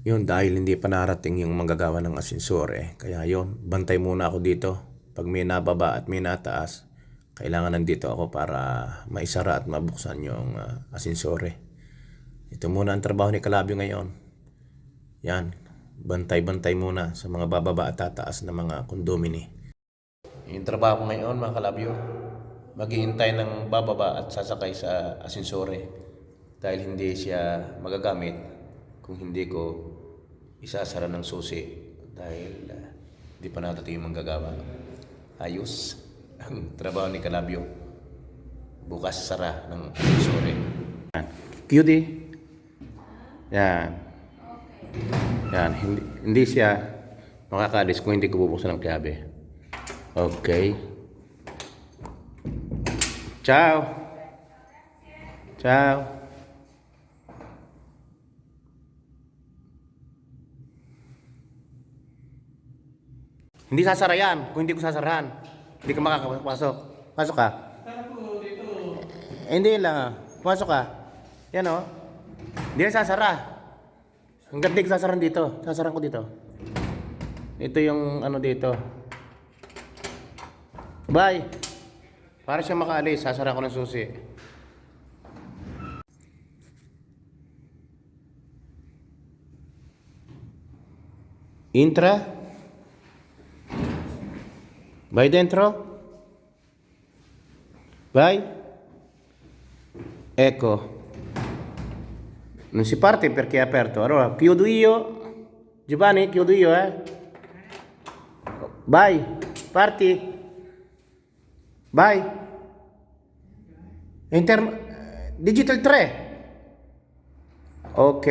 Yun, dahil hindi pa narating yung manggagawa ng asensor kaya yun, bantay muna ako dito. Pag may nababa at may nataas, kailangan nandito ako para maisara at mabuksan yung asensor Ito muna ang trabaho ni Kalabyo ngayon. Yan, bantay-bantay muna sa mga bababa at tataas na mga condomini. Yung trabaho ko ngayon mga Kalabyo, maghihintay ng bababa at sasakay sa asensore dahil hindi siya magagamit kung hindi ko isasara ng susi dahil hindi pa natin yung manggagawa. Ayos ang trabaho ni Kalabyo. Bukas sara ng asensore. Cutie. Yan. Yan. Hindi siya makakalis kung hindi ko bubuksan ng klabe. Okay. Ciao. Ciao. Hindi sasara yan. Kung hindi ko sasarahan, hindi ka makakapasok. Pasok ka. Hindi lang. Pasok ka. Yan o. Hindi na sasara. Hanggang di ko sasaran dito. Sasaran ko dito. Ito yung ano dito. Bye. Para siya makaalis, sasara ko ng susi. Intra. Vai dentro. Vai. Ecco. Non si parte perché è aperto. Allora, chiudo io. Giovanni, chiudo io, Vai. Parti. Vai. Digital 3. Ok.